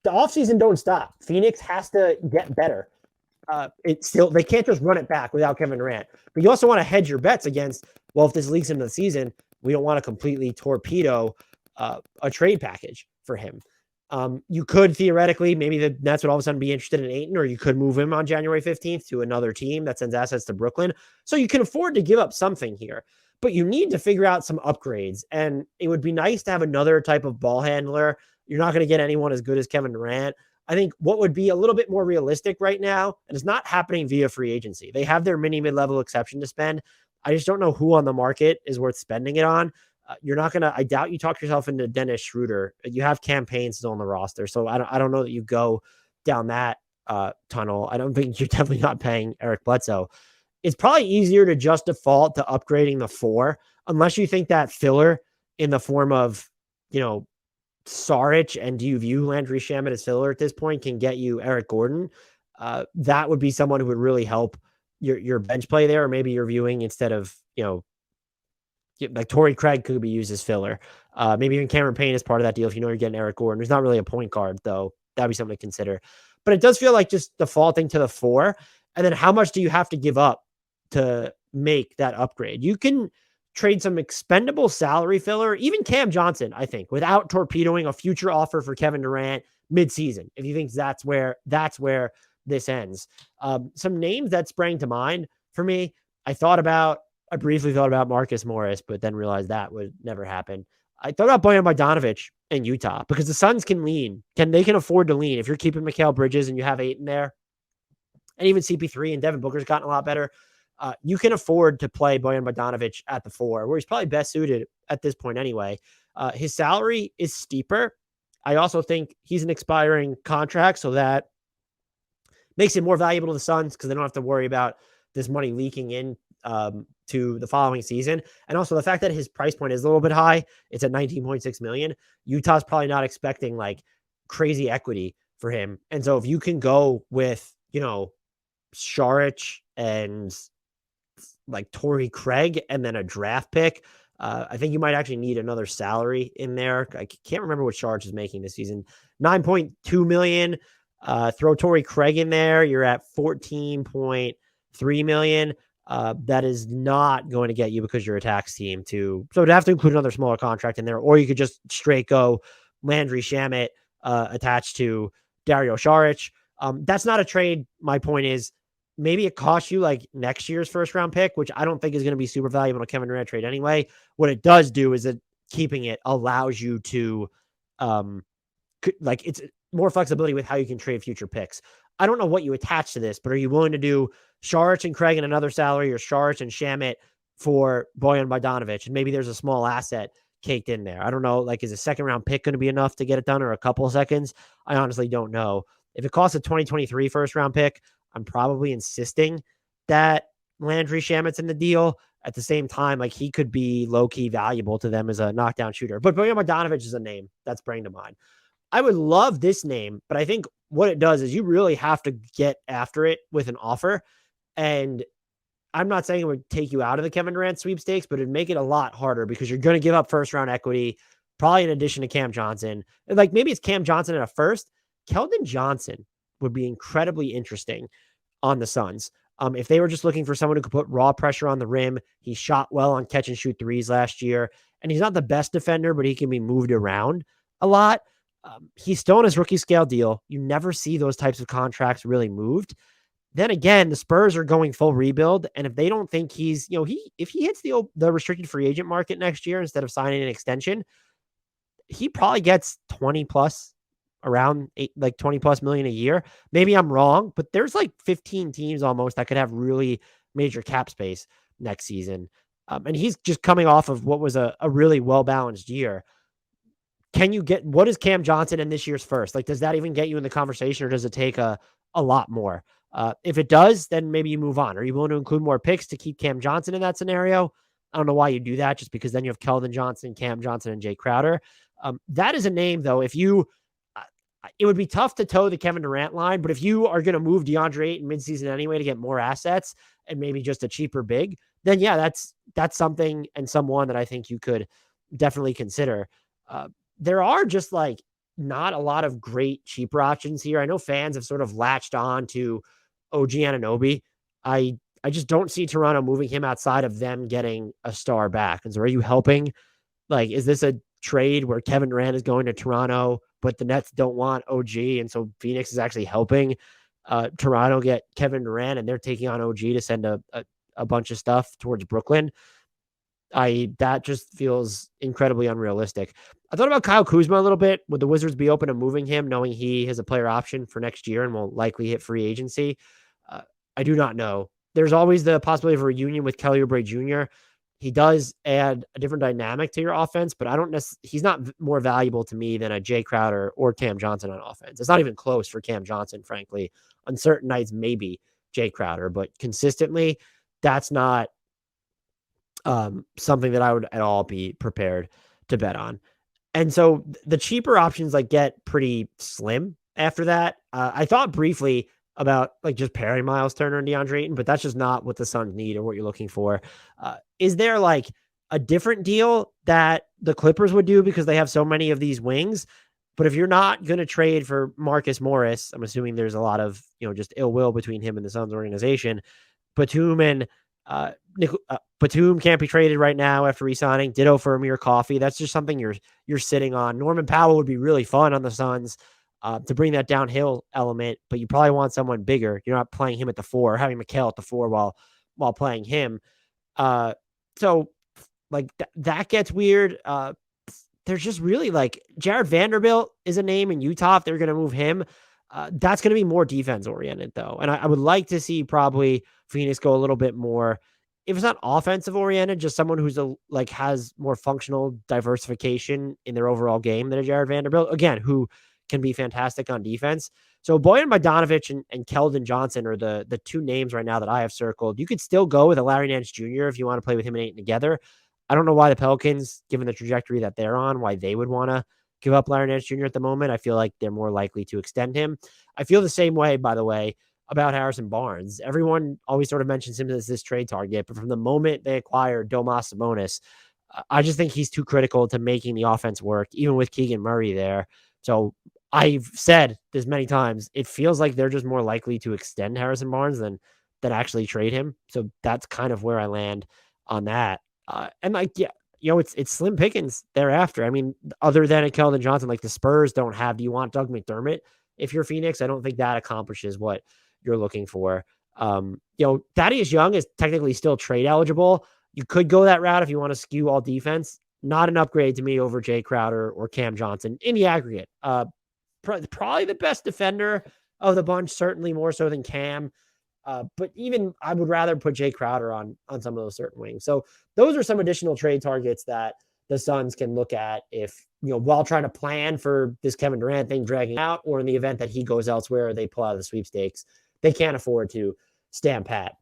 the offseason don't stop. Phoenix has to get better. It's still, they can't just run it back without Kevin Durant. But you also want to hedge your bets against, well, if this leaks into the season, we don't want to completely torpedo a trade package for him. You could theoretically, maybe the Nets would all of a sudden be interested in Ayton, or you could move him on January 15th to another team that sends assets to Brooklyn. So you can afford to give up something here, but you need to figure out some upgrades. And it would be nice to have another type of ball handler. You're not going to get anyone as good as Kevin Durant. I think what would be a little bit more realistic right now, and it's not happening via free agency. They have their mid-level exception to spend. I just don't know who on the market is worth spending it on. You're not going to, I doubt you talk yourself into Dennis Schroeder. You have campaigns still on the roster. So I don't know that you go down that tunnel. I don't think you're definitely not paying Eric Bledsoe. It's probably easier to just default to upgrading the 4, unless you think that filler in the form of, Saric, and do you view Landry Shamet as filler at this point, can get you Eric Gordon. That would be someone who would really help your bench play there. Or maybe you're viewing, instead of, like Torrey Craig could be used as filler. Maybe even Cameron Payne is part of that deal if you're getting Eric Gordon, who's not really a point guard, though. That'd be something to consider. But it does feel like just defaulting to the 4. And then how much do you have to give up to make that upgrade? You can trade some expendable salary filler, even Cam Johnson, I think, without torpedoing a future offer for Kevin Durant midseason, if you think that's where this ends. Some names that sprang to mind for me, I briefly thought about Marcus Morris, but then realized that would never happen. I thought about Bojan Bogdanovic in Utah, because the Suns can lean. They can afford to lean. If you're keeping Mikal Bridges and you have 8 in there, and even CP3 and Devin Booker's gotten a lot better, you can afford to play Bojan Bogdanovic at the 4, where he's probably best suited at this point anyway. His salary is steeper. I also think he's an expiring contract, so that makes it more valuable to the Suns, because they don't have to worry about this money leaking in to the following season. And also the fact that his price point is a little bit high. It's at $19.6 million. Utah's probably not expecting like crazy equity for him. And so if you can go with, Saric and like Torrey Craig and then a draft pick, I think you might actually need another salary in there. I can't remember what Saric is making this season. $9.2 million. Throw Torrey Craig in there, you're at $14.3 million. That is not going to get you, because you're a tax team, so to have to include another smaller contract in there, or you could just straight go Landry Shamet attached to Dario Saric. That's not a trade. My point is, maybe it costs you like next year's first round pick, which I don't think is going to be super valuable in a Kevin Durant trade anyway. What it does do is that keeping it allows you to, it's more flexibility with how you can trade future picks. I don't know what you attach to this, but are you willing to do Saric and Craig and another salary, or Saric and Shamet for Bojan Bogdanovic? And maybe there's a small asset caked in there. I don't know. Like, is a second round pick going to be enough to get it done, or a couple of seconds? I honestly don't know. If it costs a 2023 first round pick, I'm probably insisting that Landry Shamet's in the deal. At the same time, like, he could be low key valuable to them as a knockdown shooter. But Bojan Bogdanovic is a name that's bringing to mind. I would love this name, but I think what it does is you really have to get after it with an offer. And I'm not saying it would take you out of the Kevin Durant sweepstakes, but it'd make it a lot harder, because you're going to give up first round equity, probably in addition to Cam Johnson. Like, maybe it's Cam Johnson at a first. Keldon Johnson would be incredibly interesting on the Suns. If they were just looking for someone who could put raw pressure on the rim, he shot well on catch and shoot threes last year, and he's not the best defender, but he can be moved around a lot. He's still on his rookie scale deal. You never see those types of contracts really moved. Then again, the Spurs are going full rebuild, and if they don't think he's, if he hits the restricted free agent market next year instead of signing an extension, he probably gets 20 plus, around 20 plus million a year. Maybe I'm wrong, but there's like 15 teams almost that could have really major cap space next season. And he's just coming off of what was a really well-balanced year. What is Cam Johnson in this year's first? Like, does that even get you in the conversation, or does it take a lot more? If it does, then maybe you move on. Are you willing to include more picks to keep Cam Johnson in that scenario? I don't know why you do that, just because then you have Keldon Johnson, Cam Johnson, and Jay Crowder. That is a name, though. It would be tough to toe the Kevin Durant line, but if you are going to move DeAndre Ayton midseason anyway to get more assets and maybe just a cheaper big, then yeah, that's something and someone that I think you could definitely consider. There are just like not a lot of great cheaper options here. I know fans have sort of latched on to OG Anunoby. I just don't see Toronto moving him outside of them getting a star back. And so are you helping? Like, is this a trade where Kevin Durant is going to Toronto, but the Nets don't want OG, and so Phoenix is actually helping Toronto get Kevin Durant, and they're taking on OG to send a bunch of stuff towards Brooklyn? That just feels incredibly unrealistic. I thought about Kyle Kuzma a little bit. Would the Wizards be open to moving him, knowing he has a player option for next year and will likely hit free agency? Uh, I do not know. There's always the possibility of a reunion with Kelly Oubre Jr. He does add a different dynamic to your offense, but I don't necessarily, he's not more valuable to me than a Jay Crowder or Cam Johnson on offense. It's not even close for Cam Johnson, frankly. On certain nights, maybe Jay Crowder, but consistently, that's not something that I would at all be prepared to bet on. And so the cheaper options like get pretty slim after that. I thought briefly about like just pairing Miles Turner and DeAndre Ayton, but that's just not what the Suns need or what you're looking for. Is there like a different deal that the Clippers would do because they have so many of these wings? But if you're not going to trade for Marcus Morris, I'm assuming there's a lot of, just ill will between him and the Suns organization. Batum and Batum can't be traded right now after re-signing. Ditto for Amir Coffey. That's just something you're sitting on. Norman Powell would be really fun on the Suns to bring that downhill element, but you probably want someone bigger. You're not playing him at the 4, having Mikal at the 4 while playing him. So like that gets weird. There's just really like Jared Vanderbilt is a name in Utah. If they're going to move him, that's going to be more defense oriented though. And I would like to see probably Phoenix go a little bit more, if it's not offensive oriented, just someone who's has more functional diversification in their overall game than a Jared Vanderbilt, again, who can be fantastic on defense. So Bojan Bogdanovic and Keldon Johnson are the two names right now that I have circled. You could still go with a Larry Nance Jr. if you want to play with him and Ayton together. I don't know why the Pelicans, given the trajectory that they're on, why they would want to give up Larry Nance Jr. at the moment. I feel like they're more likely to extend him. I feel the same way, by the way, about Harrison Barnes. Everyone always sort of mentions him as this trade target, but from the moment they acquired Domas Sabonis, I just think he's too critical to making the offense work, even with Keegan Murray there. So I've said this many times, it feels like they're just more likely to extend Harrison Barnes than actually trade him. So that's kind of where I land on that. And like, yeah, it's slim pickings thereafter. I mean, other than a Keldon Johnson, like the Spurs don't have. Do you want Doug McDermott if you're Phoenix? I don't think that accomplishes what you're looking for. Thaddeus Young is technically still trade eligible. You could go that route if you want to skew all defense. Not an upgrade to me over Jay Crowder or Cam Johnson in the aggregate. Probably the best defender of the bunch, certainly more so than Cam. But even I would rather put Jay Crowder on some of those certain wings. So those are some additional trade targets that the Suns can look at if, while trying to plan for this Kevin Durant thing dragging out, or in the event that he goes elsewhere or they pull out of the sweepstakes, they can't afford to stand pat